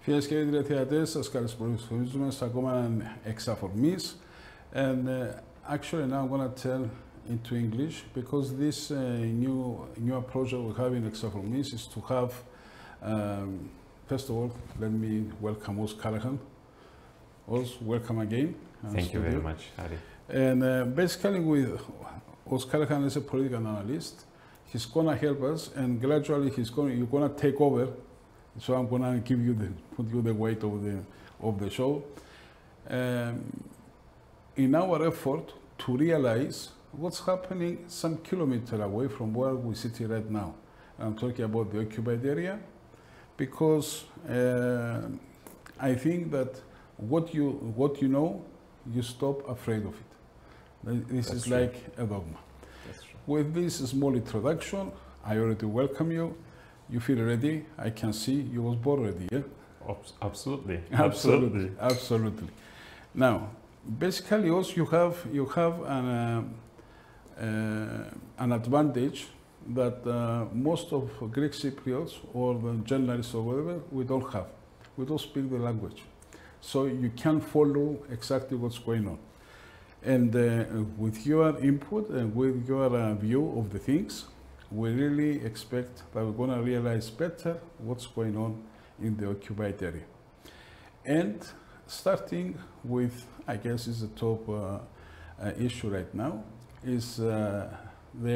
Φίλες και κύριοι θεατές, σας καλωσορίζουμε σε ακόμα έναν εξ Αφορμής. And actually now I'm going to tell into English because this new approach that we have in ex Aformis is to have, first of all, let me welcome Oz Karahan. Oz, welcome again. Thank you very much, Harry. And basically with Oz Karahan is a political analyst. He's going to help us and gradually you're going to take over. So I'm going to put you the weight of the show. In our effort to realize what's happening some kilometers away from where we sit right now. I'm talking about the occupied area because I think that what you know, you stop afraid of it. This is true. like a dogma. That's true. With this small introduction, I already welcome you. You feel ready? I can see you was born ready, yeah? Absolutely. Absolutely. Absolutely. Now, basically also you have an advantage that most of Greek Cypriots or the journalists or whatever, we don't have. We don't speak the language. So you can follow exactly what's going on. And with your input and with your view of the things, we really expect that we're going to realize better what's going on in the occupied area. And starting with, I guess is the top issue right now, is the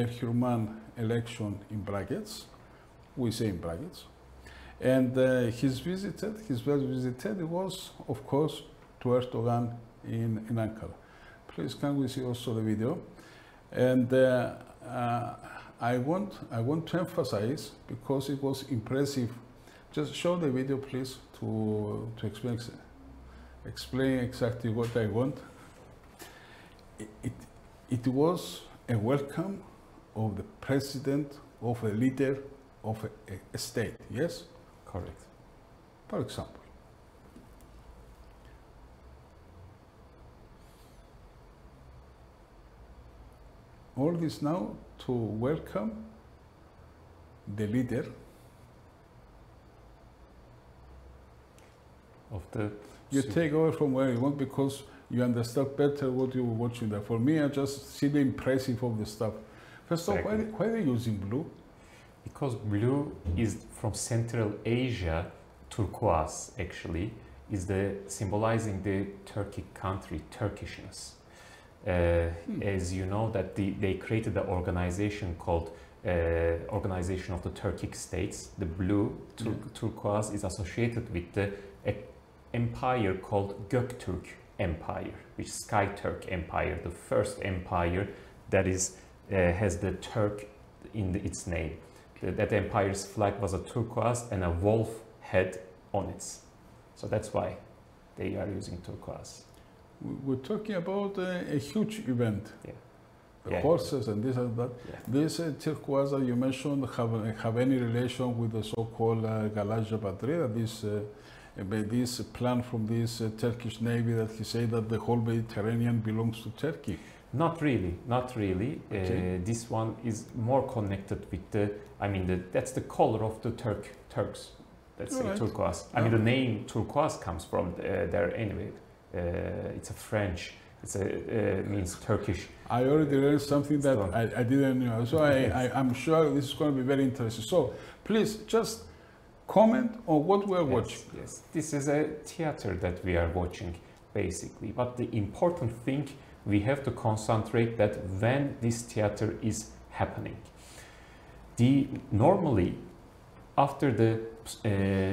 Erhürman election in brackets. We say in brackets. And his first visited was, of course, to Erdogan in Ankara. Please, can we see also the video? And I want to emphasize, because it was impressive, just show the video, please, to explain exactly what I want. It was a welcome of the president, of a leader of a state, yes? Correct. For example. All this now to welcome the leader Of the you take over from where you want because you understand better what you're watching there. For me, I just see the impressive of the stuff. First of all, why are they using blue? Because blue is from Central Asia, turquoise actually, is symbolizing the Turkic country, Turkishness. As you know, that they created the organization called Organization of the Turkic States. The blue turquoise is associated with the empire called Göktürk Empire, which is Sky Turk Empire, the first empire that has the Turk in its name. That empire's flag was a turquoise and a wolf head on it. So that's why they are using turquoise. We're talking about a huge event. Yeah. The horses and this and that. Yeah. This turquoise that you mentioned have any relation with the so-called Galatia Patria, this plan from this Turkish Navy that he said that the whole Mediterranean belongs to Turkey? Not really, not really. Okay. This one is more connected with that's the color of the Turks. That's turquoise. I mean, the name turquoise comes from there anyway. It's a French. Means Turkish. I already learned something that I didn't know. So I'm sure this is going to be very interesting. So please just comment on what we are watching. Yes, this is a theater that we are watching basically. But the important thing, we have to concentrate that when this theater is happening. Normally, after the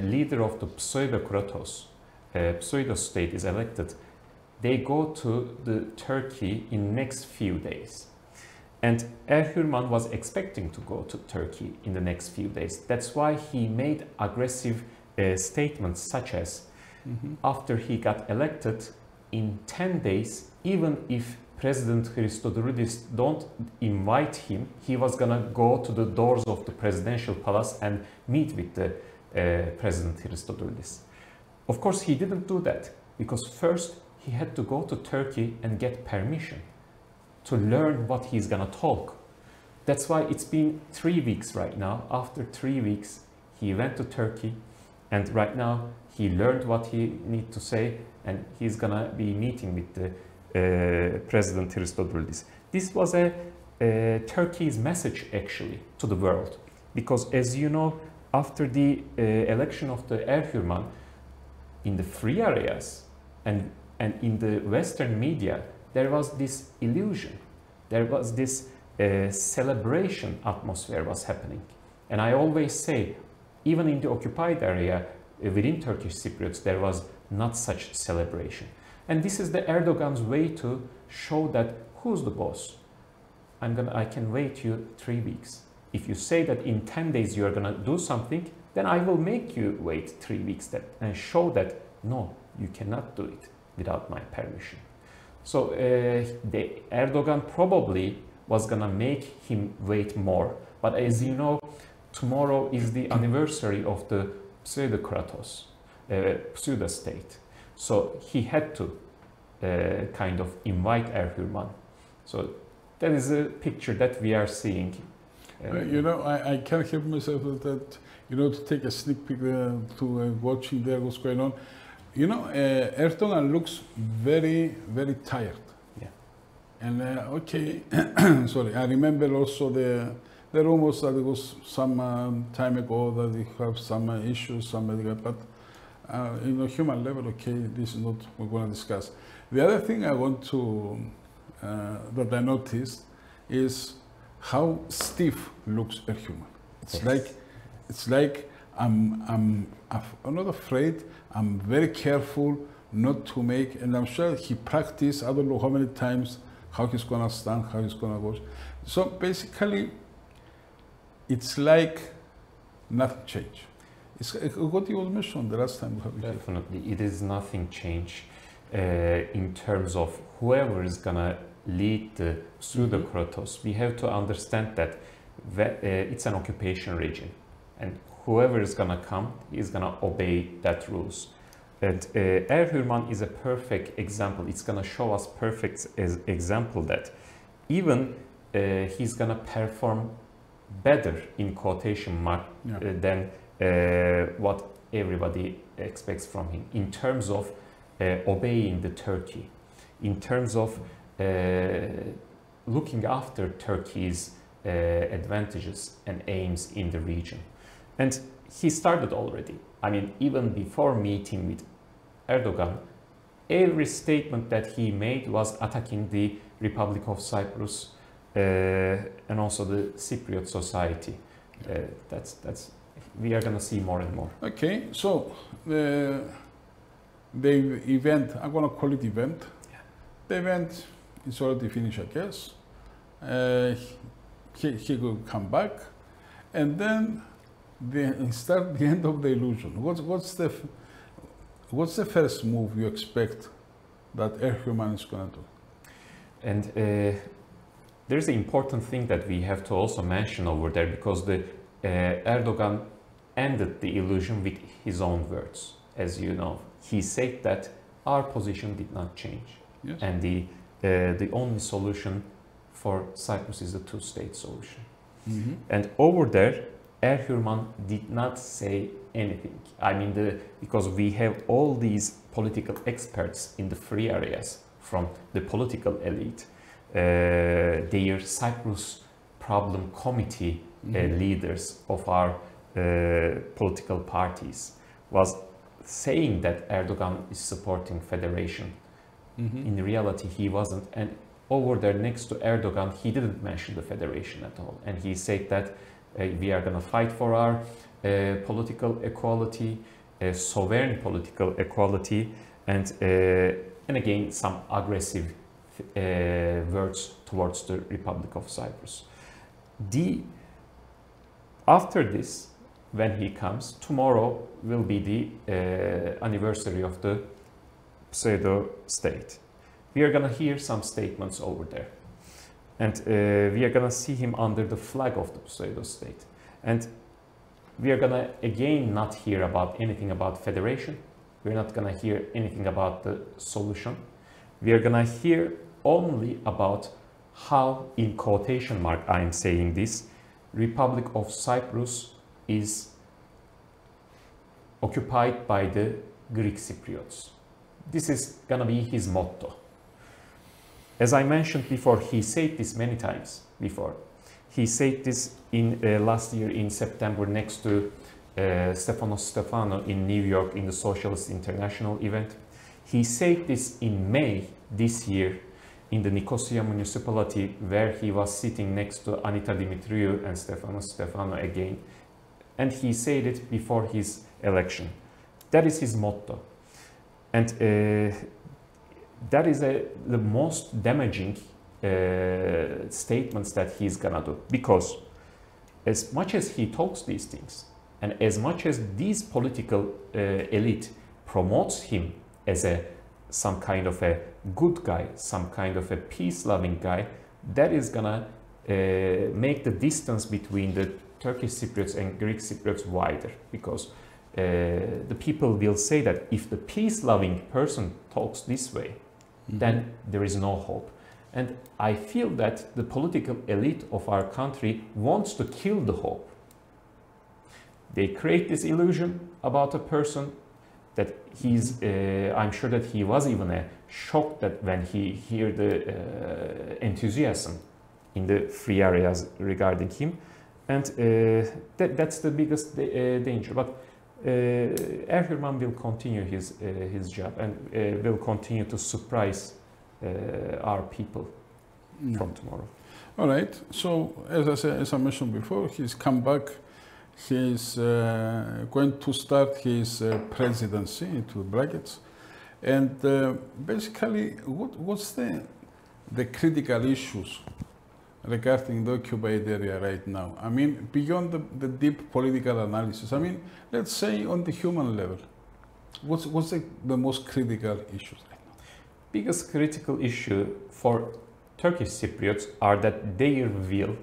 leader of the pseudo state is elected, they go to the Turkey in next few days. And Erhürman was expecting to go to Turkey in the next few days. That's why he made aggressive statements such as, after he got elected, in 10 days, even if President Christodoulidis don't invite him, he was gonna go to the doors of the presidential palace and meet with the President Christodoulidis. Of course, he didn't do that because first he had to go to Turkey and get permission to learn what he's gonna talk. That's why it's been 3 weeks right now. After 3 weeks, he went to Turkey And right now, he learned what he need to say, and he's gonna be meeting with the President Christodoulis. This was a Turkey's message actually to the world, because as you know, after the election of the Erhürman, in the free areas and in the Western media, there was this illusion, there was this celebration atmosphere was happening. And I always say, even in the occupied area, within Turkish Cypriots, there was not such celebration. And this is the Erdogan's way to show that who's the boss. I can wait you 3 weeks. If you say that in 10 days you are going to do something, then I will make you wait 3 weeks and show that no, you cannot do it without my permission. So the Erdogan probably was going to make him wait more. But as you know, tomorrow is the anniversary of the pseudo-Kratos, pseudo-state. So he had to kind of invite Erhürman. So that is a picture that we are seeing. You know, I can't help myself with that, you know, to take a sneak peek to watching there what's going on. You know, Erdogan looks very, very tired. Yeah. And okay, sorry, I remember also the rumors that it was some time ago that they have some issues, some medical, but in a human level, okay, this is not what we're going to discuss. The other thing I want to, that I noticed is how stiff looks Erhürman. It's like I'm not afraid. I'm very careful not to make, and I'm sure he practiced, I don't know how many times, how he's gonna stand, how he's gonna go. So basically, it's like nothing changed. It's what you was mentioned the last time. Definitely, it is nothing changed in terms of whoever is gonna lead the pseudo-Kratos. We have to understand that it's an occupation region, and whoever is gonna come is gonna obey that rules. And Erhürman is a perfect example. It's gonna show us perfect example that even he's gonna perform better in quotation mark than what everybody expects from him in terms of obeying the Turkey, in terms of looking after Turkey's advantages and aims in the region. And he started already. I mean, even before meeting with Erdogan, every statement that he made was attacking the Republic of Cyprus and also the Cypriot society. We are going to see more and more. Okay, so the event, I'm going to call it event. Yeah. The event is already finished, I guess. He will come back, and then start the end of the illusion. What's the first move you expect that Erhürman is going to do? And there's an important thing that we have to also mention over there, because the Erdogan ended the illusion with his own words. As you know, he said that our position did not change, yes, and the only solution for Cyprus is a two-state solution. Mm-hmm. And over there, Erhürman did not say anything. I mean, because we have all these political experts in the free areas from the political elite, their Cyprus problem committee leaders of our political parties was saying that Erdogan is supporting federation. Mm-hmm. In reality, he wasn't. And over there next to Erdogan, he didn't mention the federation at all. And he said that we are going to fight for our political equality, sovereign political equality, and again some aggressive words towards the Republic of Cyprus. After this, when he comes, tomorrow will be the anniversary of the pseudo-state. We are going to hear some statements over there. And we are going to see him under the flag of the pseudo-state. And we are going to again not hear about anything about federation. We're not going to hear anything about the solution. We are going to hear only about how, in quotation mark I'm saying this, Republic of Cyprus is occupied by the Greek Cypriots. This is gonna be his motto. As I mentioned before, he said this many times before. He said this in last year in September next to Stefano in New York in the Socialist International event. He said this in May this year in the Nicosia municipality, where he was sitting next to Anita Dimitriou and Stefano again. And he said it before his election. That is his motto. And that is the most damaging statements that he's gonna do. Because as much as he talks these things, and as much as this political elite promotes him as some kind of a good guy, some kind of a peace-loving guy, that is gonna make the distance between the Turkish Cypriots and Greek Cypriots wider, because the people will say that if the peace-loving person talks this way, then there is no hope. And I feel that the political elite of our country wants to kill the hope. They create this illusion about a person that he's, I'm sure that he was even shocked that when he heard the enthusiasm in the free areas regarding him. And that's the biggest danger. But Erhürman will continue his job and will continue to surprise our people from tomorrow. All right. So as I mentioned before, he's come back. He's going to start his presidency, into brackets. And basically, what's the critical issues regarding the occupied area right now? I mean, beyond the deep political analysis, I mean, let's say on the human level, what's the most critical issues right now? Biggest critical issue for Turkish Cypriots are that their will,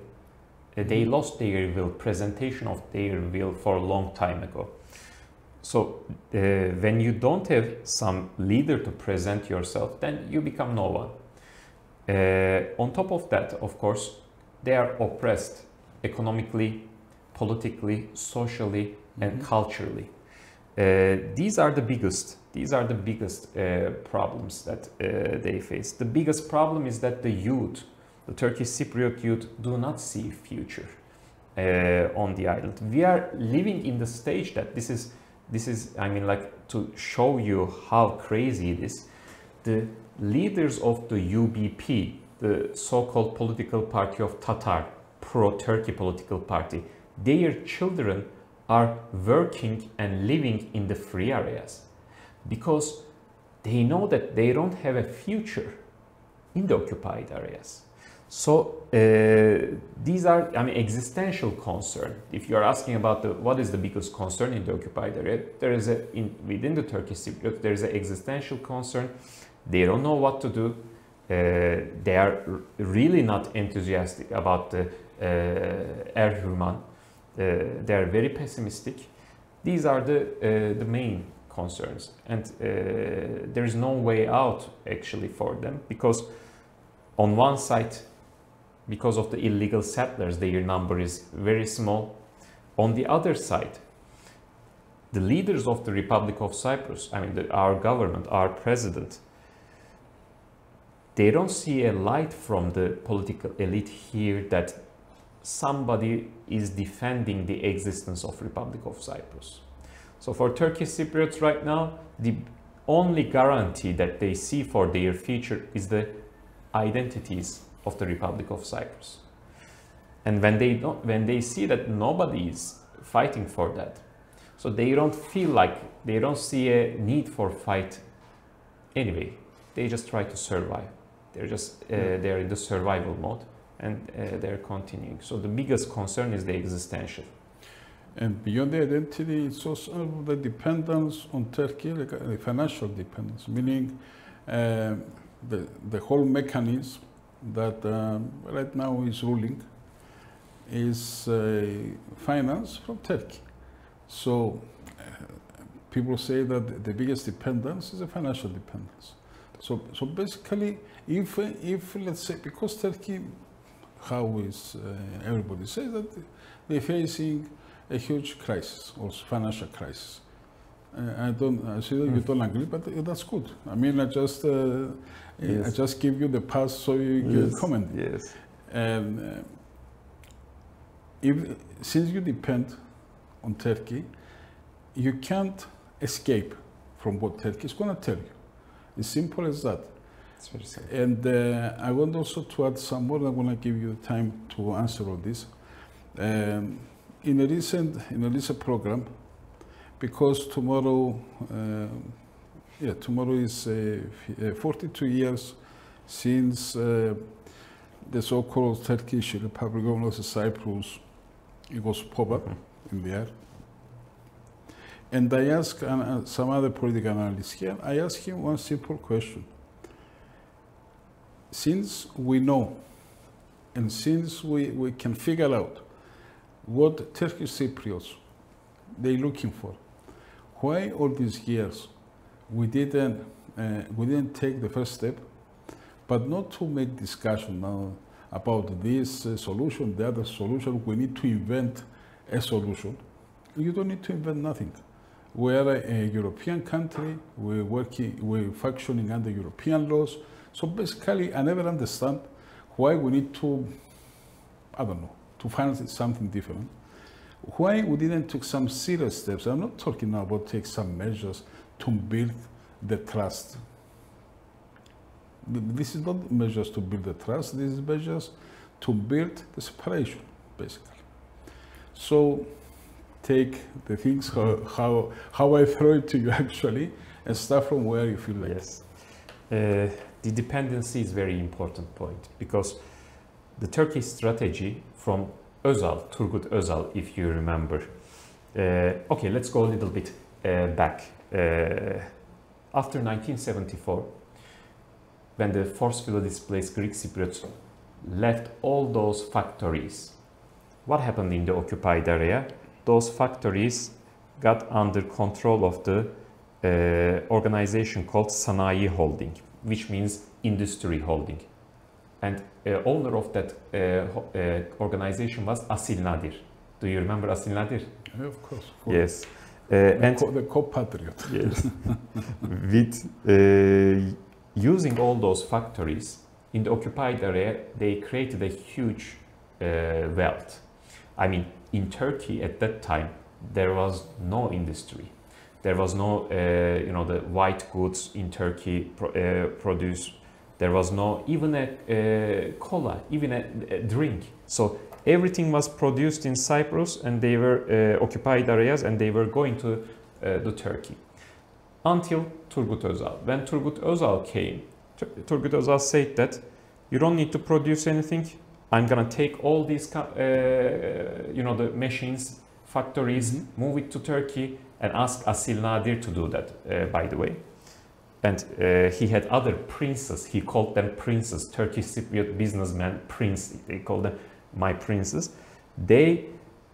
they lost their will, presentation of their will for a long time ago. So when you don't have some leader to present yourself, then you become no one. On top of that, of course, they are oppressed economically, politically, socially, and culturally. These are the biggest problems that they face. The biggest problem is that the youth, the Turkish Cypriot youth, do not see a future on the island. We are living in the stage that this is, I mean, like, to show you how crazy it is. The leaders of the UBP, the so-called political party of Tatar, pro-Turkey political party, their children are working and living in the free areas because they know that they don't have a future in the occupied areas. So these are, I mean, existential concern. If you are asking about what is the biggest concern in the occupied area, there is within the Turkish Cypriot, there is an existential concern. They don't know what to do. They are really not enthusiastic about the Erhürman. They are very pessimistic. These are the main concerns, and there is no way out actually for them, because on one side, because of the illegal settlers, their number is very small. On the other side, the leaders of the Republic of Cyprus, I mean our government, our president, they don't see a light from the political elite here that somebody is defending the existence of Republic of Cyprus. So for Turkish Cypriots right now, the only guarantee that they see for their future is the identities of the Republic of Cyprus. And when they see that nobody is fighting for that, so they don't feel like, they don't see a need for fight anyway. They just try to survive. They're just they're in the survival mode, and they're continuing. So the biggest concern is the existential. And beyond the identity, it's also the dependence on Turkey, like the financial dependence, meaning the whole mechanism that right now is ruling is finance from Turkey. So people say that the biggest dependence is a financial dependence. So basically, if let's say, because Turkey, how is everybody says that they're facing a huge crisis, also financial crisis. I see that you don't agree, but that's good. I mean, I just give you the pass so you can comment. Yes. And since you depend on Turkey, you can't escape from what Turkey is going to tell you. It's simple as that. It's very simple. And I want also to add some more. I'm going to give you time to answer all this. In a recent program, because tomorrow is 42 years since the so-called Turkish Republic of Cyprus, it was pop up in the air. And I asked some other political analysts here, I asked him one simple question. Since we know, and since we can figure out what Turkish Cypriots they're looking for, why all these years we didn't take the first step, but not to make discussion now about this solution, the other solution. We need to invent a solution. You don't need to invent nothing. We're a European country. We're functioning under European laws. So basically, I never understand why we need to, I don't know, to find something different. Why we didn't take some serious steps. I'm not talking now about take some measures to build the trust. This is not measures to build the trust. This is measures to build the separation, basically. So take the things how I throw it to you actually, and start from where you feel like. Yes. The dependency is a very important point, because the Turkish strategy from Özal, Turgut Özal, if you remember. Okay, let's go a little bit back. After 1974, when the forcefully displaced Greek Cypriots left all those factories, what happened in the occupied area? Those factories got under control of the organization called Sanayi Holding, which means industry holding. And owner of that organization was Asil Nadir. Do you remember Asil Nadir? Yeah, of course. Yes. The co-patriot. Yes. With using all those factories in the occupied area, they created a huge wealth. I mean, in Turkey at that time, there was no industry. There was no, the white goods in Turkey produced. There was no even a cola, even a drink. So everything was produced in Cyprus, and they were occupied areas, and they were going to the Turkey. Until Turgut Özal. When Turgut Özal came, Turgut Özal said that you don't need to produce anything. I'm gonna take all these, the machines, factories, move it to Turkey, and ask Asil Nadir to do that, by the way. And he had other princes. He called them princes, Turkish Cypriot businessmen, prince. They called them my princes. They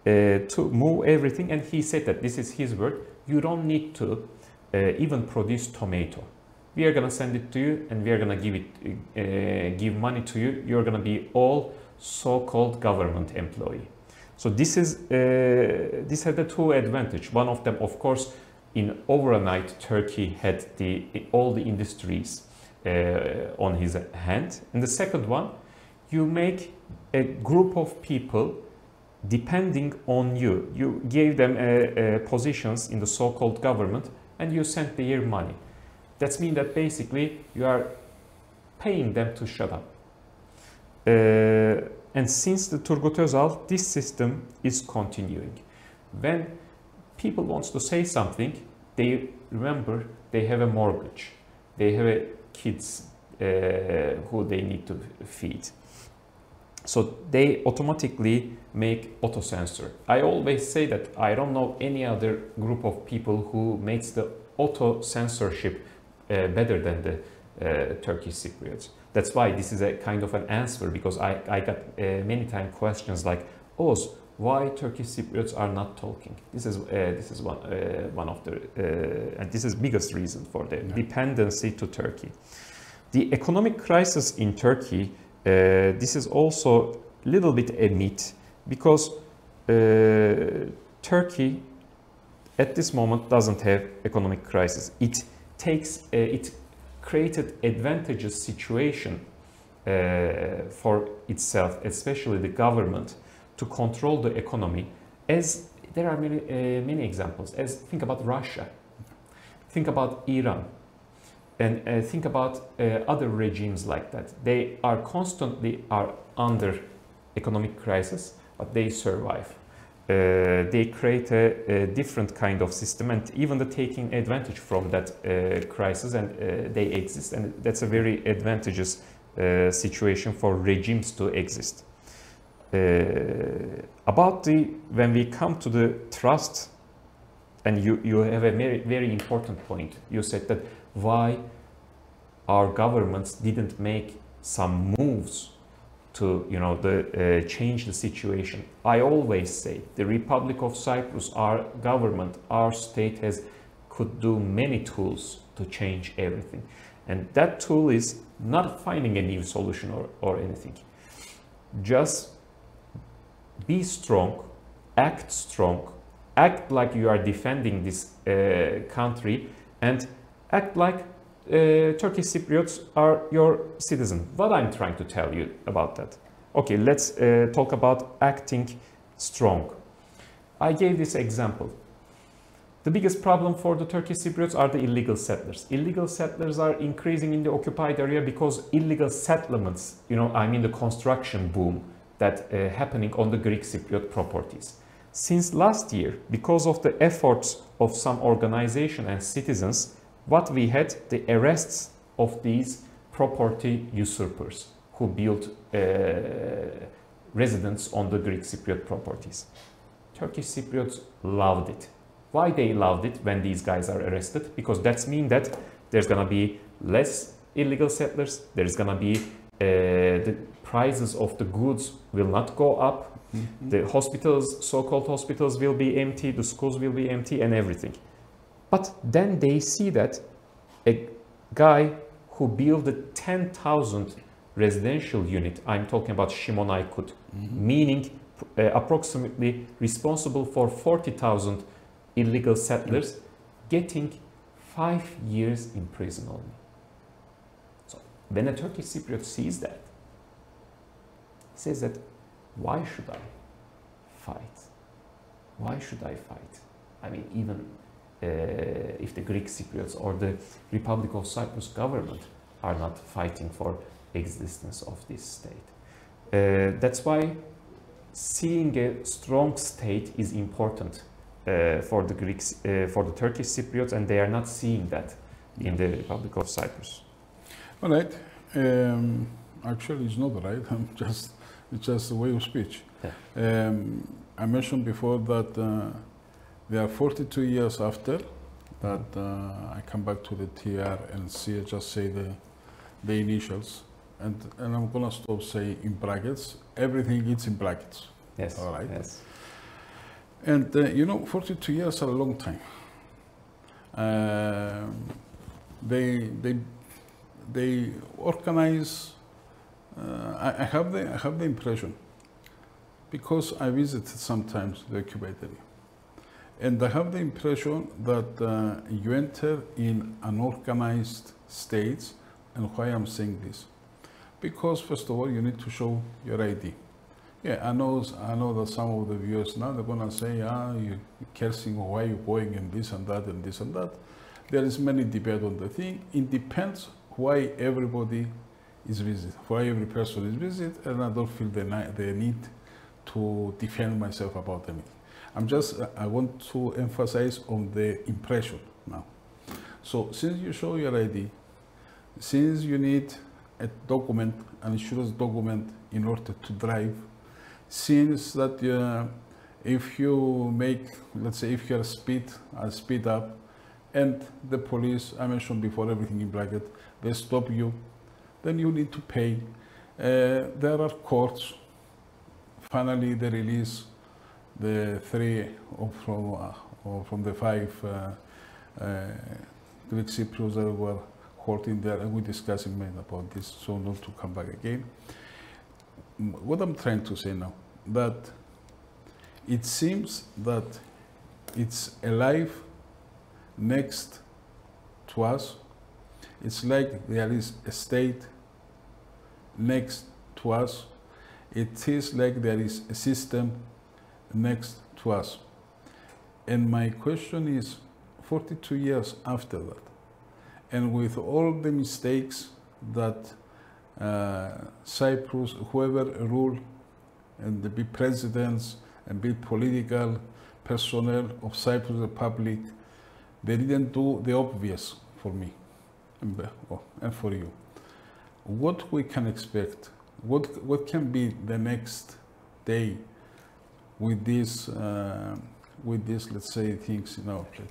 to move everything, and he said that this is his word. You don't need to even produce tomato. We are gonna send it to you, and we are gonna give money to you. You're gonna be all so-called government employee. So this had the two advantage. One of them, of course, in overnight, Turkey had all the industries on his hand. And the second one, you make a group of people depending on you. You gave them positions in the so-called government, and you sent their money. That means that basically you are paying them to shut up. And since the Turgut Özal, this system is continuing. When people want to say something, they remember they have a mortgage, they have kids who they need to feed. So they automatically make auto-censor. I always say that I don't know any other group of people who makes the auto-censorship better than the Turkish Cypriots. That's why this is a kind of an answer, because I got many times questions like, Oz, why Turkish Cypriots are not talking? This is one of the and this is biggest reason for the dependency to Turkey. The economic crisis in Turkey, this is also a little bit a myth, because Turkey at this moment doesn't have economic crisis. It created advantageous situation for itself, especially the government, to control the economy. As there are many examples. As think about Russia, think about Iran, and think about other regimes like that. They are constantly under economic crisis, but they survive. They create a different kind of system, and even the taking advantage from that crisis, and they exist, and that's a very advantageous situation for regimes to exist. When we come to the trust, and you have a very important point. You said that why our governments didn't make some moves to change the situation. I always say the Republic of Cyprus, our government, our state could do many tools to change everything, and that tool is not finding a new solution or anything. Just be strong, act like you are defending this country, and act like Turkish Cypriots are your citizen. What I'm trying to tell you about that. Okay, let's talk about acting strong. I gave this example. The biggest problem for the Turkish Cypriots are the illegal settlers. Illegal settlers are increasing in the occupied area because illegal settlements, the construction boom that happening on the Greek Cypriot properties. Since last year, because of the efforts of some organization and citizens, what we had, the arrests of these property usurpers who built residence on the Greek Cypriot properties. Turkish Cypriots loved it. Why they loved it when these guys are arrested? Because that means that there's gonna be less illegal settlers, there's gonna be the prices of the goods will not go up, the hospitals, so-called hospitals, will be empty, the schools will be empty, and everything. But then they see that a guy who built a 10,000 residential unit, I'm talking about Shimon Aykut, meaning approximately responsible for 40,000 illegal settlers, getting 5 years in prison only. So when a Turkish Cypriot sees that, he says that, why should I fight? Why should I fight? I mean, even if the Greek Cypriots or the Republic of Cyprus government are not fighting for existence of this state. That's why seeing a strong state is important for the Greeks, for the Turkish Cypriots, and they are not seeing that in the Republic of Cyprus. All right. Actually, it's not right. It's just a way of speech. Yeah. I mentioned before that there are 42 years after that I come back to the TR and see, just say the initials, and I'm gonna stop saying in brackets. Everything is in brackets. Yes. All right. Yes. And 42 years are a long time. They organize. I have the impression, because I visited sometimes the occupied area, and I have the impression that you enter in an organized state. And why I'm saying this? Because first of all, you need to show your ID. Yeah, I know that some of the viewers now, they're gonna say, you're cursing, why you're going, and this and that and this and that. There is many debate on the thing. It depends why everybody is visit, why every person is visit, and I don't feel the need to defend myself about anything. I want to emphasize on the impression now. So since you show your ID, since you need a document, an insurance document in order to drive, since that if you make, let's say, if you're speed up, and the police, I mentioned before, everything in bracket, they stop you, then you need to pay. There are courts. Finally, they release the 3 from the 5 Greek Cypriots that were holding there, and we're discussing about this, so not to come back again. What I'm trying to say now, that it seems that it's alive next to us. It's like there is a state next to us. It is like there is a system next to us. And my question is, 42 years after that, and with all the mistakes that Cyprus, whoever rule, and the big presidents and big political personnel of Cyprus Republic, they didn't do the obvious for me and for you. What we can expect? What can be the next day with this, let's say, things in our plate?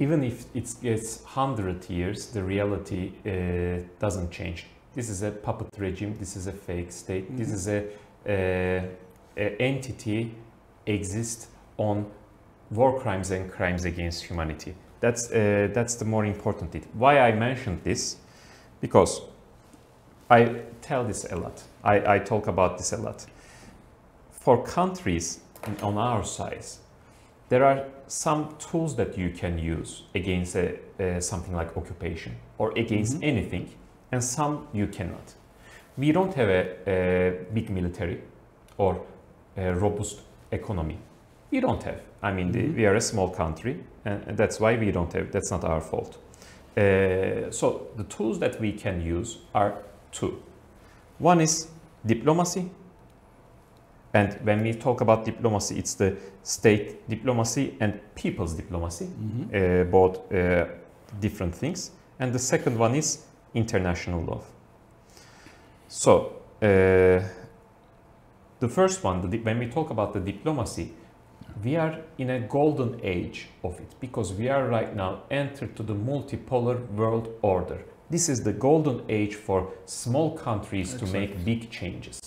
Even if it gets 100 years, the reality doesn't change. This is a puppet regime. This is a fake state. Mm-hmm. This is a entity exists on war crimes and crimes against humanity. That's the more important thing. Why I mentioned this? Because I tell this a lot. I talk about this a lot. For countries on our size, there are some tools that you can use against something like occupation or against mm-hmm. anything, and some you cannot. We don't have a big military or a robust economy. We don't have. I mean, mm-hmm. We are a small country, and that's why we don't have. That's not our fault. So the tools that we can use are two. One is diplomacy. And when we talk about diplomacy, it's the state diplomacy and people's diplomacy, mm-hmm. Both different things. And the second one is international law. So the first one, when we talk about the diplomacy, we are in a golden age of it because we are right now entered to the multipolar world order. This is the golden age for small countries to make big changes.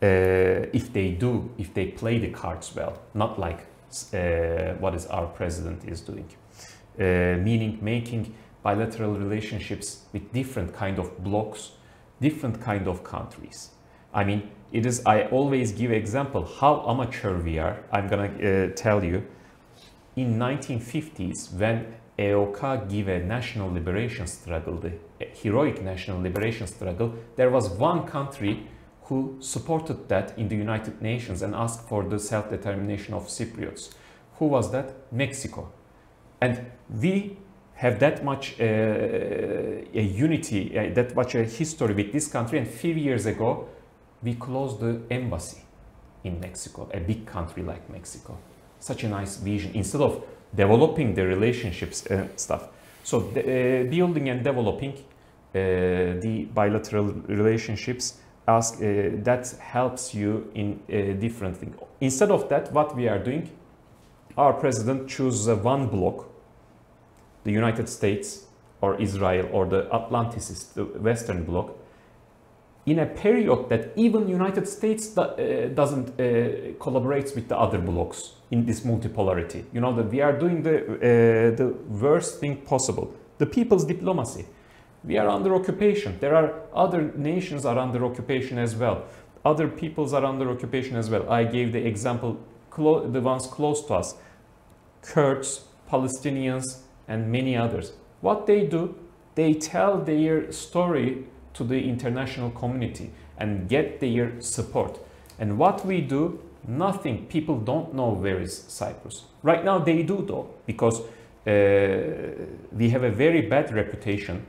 If they play the cards well, not like what is our president is doing, meaning making bilateral relationships with different kind of blocks, different kind of countries. I mean, it is. I always give example how amateur we are. I'm gonna tell you. In 1950s, when EOK gave a national liberation struggle, the heroic national liberation struggle, there was one country who supported that in the United Nations and asked for the self-determination of Cypriots. Who was that? Mexico. And we have that much a unity, that much a history with this country. And a few years ago, we closed the embassy in Mexico, a big country like Mexico. Such a nice vision. Instead of developing the relationships and stuff. So building and developing the bilateral relationships, that helps you in different things. Instead of that, what we are doing, our president chooses one bloc, the United States or Israel or the Atlanticist, the Western bloc, in a period that even United States doesn't collaborate with the other blocs in this multipolarity. You know that we are doing the worst thing possible. The people's diplomacy. We are under occupation. There are other nations are under occupation as well. Other peoples are under occupation as well. I gave the example, the ones close to us, Kurds, Palestinians, and many others. What they do, they tell their story to the international community and get their support. And what we do, nothing. People don't know where is Cyprus. Right now they do though, because we have a very bad reputation.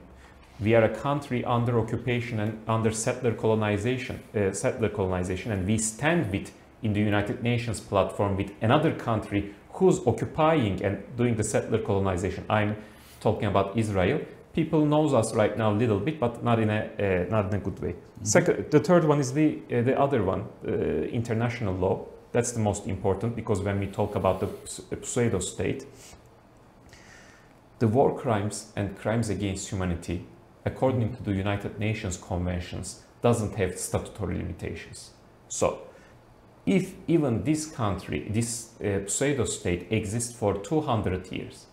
We are a country under occupation and under settler colonization, and we stand with in the United Nations platform with another country who's occupying and doing the settler colonization. I'm talking about Israel. People knows us right now a little bit, but not in a good way. Mm-hmm. The third one is the other one, international law. That's the most important because when we talk about the pseudo state, the war crimes and crimes against humanity, according to the United Nations conventions, doesn't have statutory limitations. So, if even this country, this pseudo state exists for 200 years,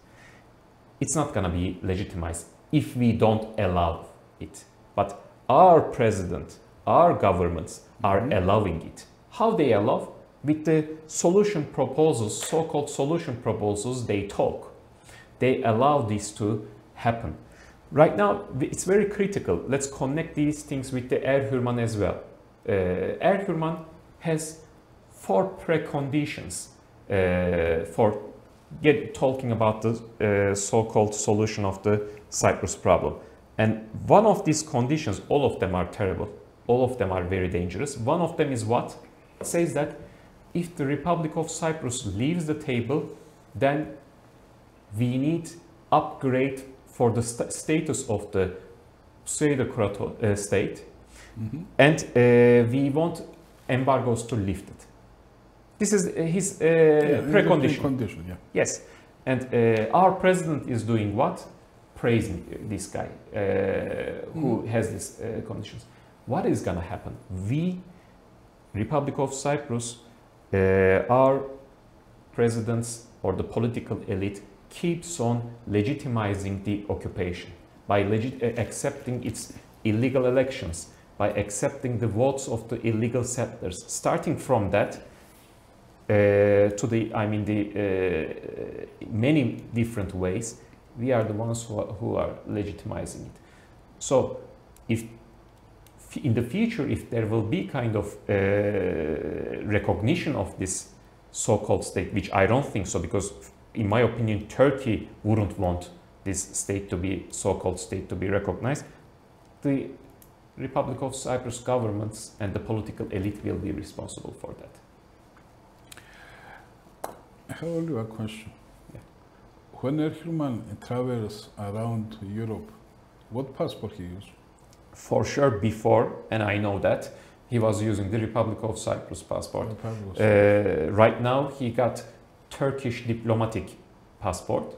it's not going to be legitimized if we don't allow it. But our president, our governments are allowing it. How they allow? with the solution proposals, so-called solution proposals, they talk. They allow this to happen. Right now, it's very critical. Let's connect these things with the Erhürman as well. Erhürman has 4 preconditions for talking about the so-called solution of the Cyprus problem. And one of these conditions, all of them are terrible. All of them are very dangerous. One of them is what? It says that if the Republic of Cyprus leaves the table, then we need upgrade for the status of the pseudo state, and we want embargoes to lift it. This is his precondition. Yeah. Yes, and our president is doing what? Praising this guy who has these conditions. What is going to happen? We, Republic of Cyprus, our presidents or the political elite keeps on legitimizing the occupation by accepting its illegal elections, by accepting the votes of the illegal settlers. Starting from that to the, I mean, the many different ways, we are the ones who are legitimizing it. So, if in the future, if there will be kind of recognition of this so-called state, which I don't think so, because in my opinion, Turkey wouldn't want this state to be, so-called state to be recognized, the Republic of Cyprus governments and the political elite will be responsible for that. I have only one question. Yeah. When Erhürman travels around Europe, what passport he used? For sure before, and I know that, he was using the Republic of Cyprus passport. Right now he got Turkish diplomatic passport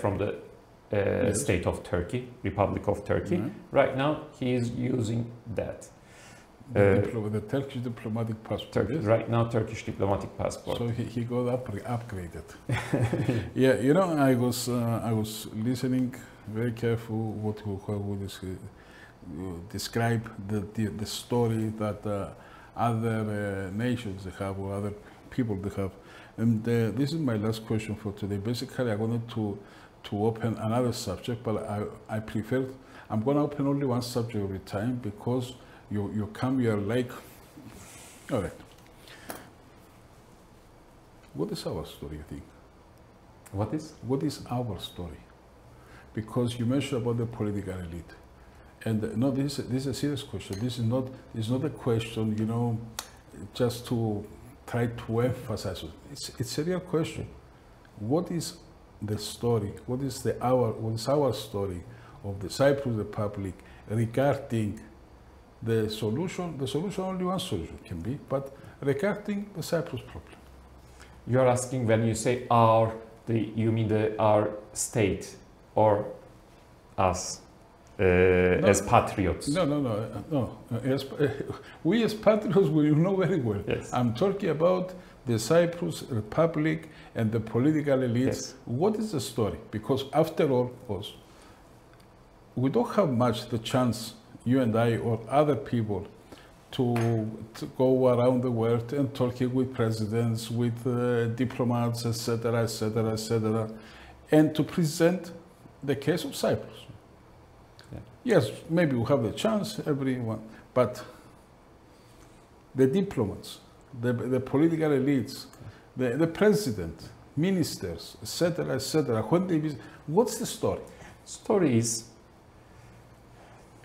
from the state of Turkey, Republic of Turkey. Right now he is using that. The Turkish diplomatic passport. Yes? Right now Turkish diplomatic passport. So he got upgraded. Yeah, you know, I was listening very careful what describe the story that other nations they have or other people they have. And this is my last question for today. Basically, I wanted to open another subject, but I'm going to open only one subject every time because you are like, all right. What is our story, you think? What is? What is our story? Because you mentioned about the political elite. And no, this is a serious question. This is not a question, you know, just to try to emphasize it. It's a real question. What is the story? What is our story of the Cyprus Republic regarding the solution? The solution, only one solution can be, but regarding the Cyprus problem. You are asking when you say our, you mean our state or us? As patriots. No. We as patriots, we know very well. Yes. I'm talking about the Cyprus Republic and the political elites. Yes. What is the story? Because after all, we don't have much the chance, you and I or other people, to go around the world and talking with presidents, with diplomats, etc., etc., etc., and to present the case of Cyprus. Yes, maybe we have the chance, everyone, but the diplomats, the political elites, the president, ministers, etc., when they visit, what's the story? Story is,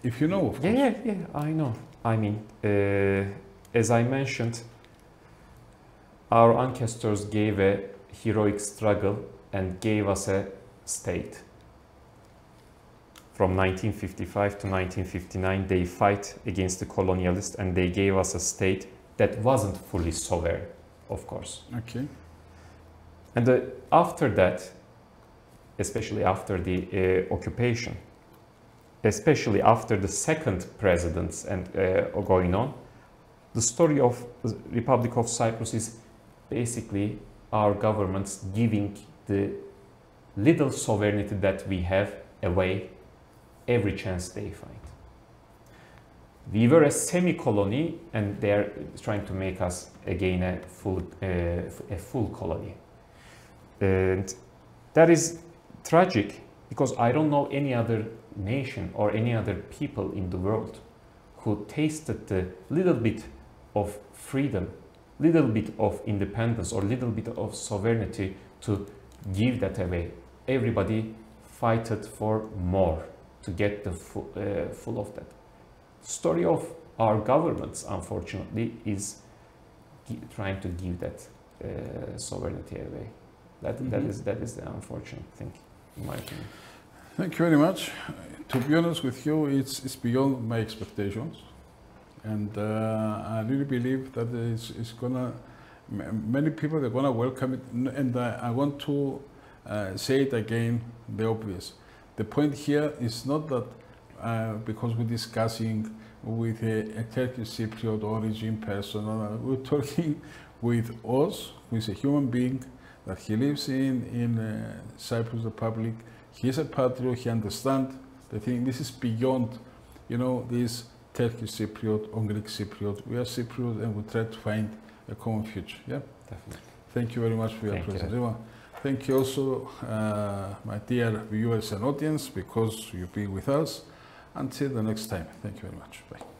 if you know, of course. Yeah, I know. I mean, as I mentioned, our ancestors gave a heroic struggle and gave us a state. From 1955 to 1959, they fight against the colonialists and they gave us a state that wasn't fully sovereign, of course. Okay. And after that, especially after the occupation, especially after the second presidents and going on, the story of the Republic of Cyprus is basically our governments giving the little sovereignty that we have away every chance they find. We were a semi-colony, and they are trying to make us again a full colony. And that is tragic, because I don't know any other nation or any other people in the world who tasted the little bit of freedom, little bit of independence, or little bit of sovereignty to give that away. Everybody fighted for more to get the full of that. Story of our governments, unfortunately, is trying to give that sovereignty away. That is the unfortunate thing, in my opinion. Thank you very much. To be honest with you, it's beyond my expectations, and I really believe that it's gonna, many people are gonna welcome it. And I want to say it again, the obvious. The point here is not that because we're discussing with a Turkish Cypriot origin person, we're talking with Oz, who is a human being, that he lives in Cyprus Republic. He is a patriot, he understands the thing. This is beyond, you know, this Turkish Cypriot or Greek Cypriot. We are Cypriot, and we try to find a common future. Yeah, Definitely. Thank you very much for your presence. Thank you also, my dear viewers and audience, because you've been with us. Until the next time, thank you very much. Bye.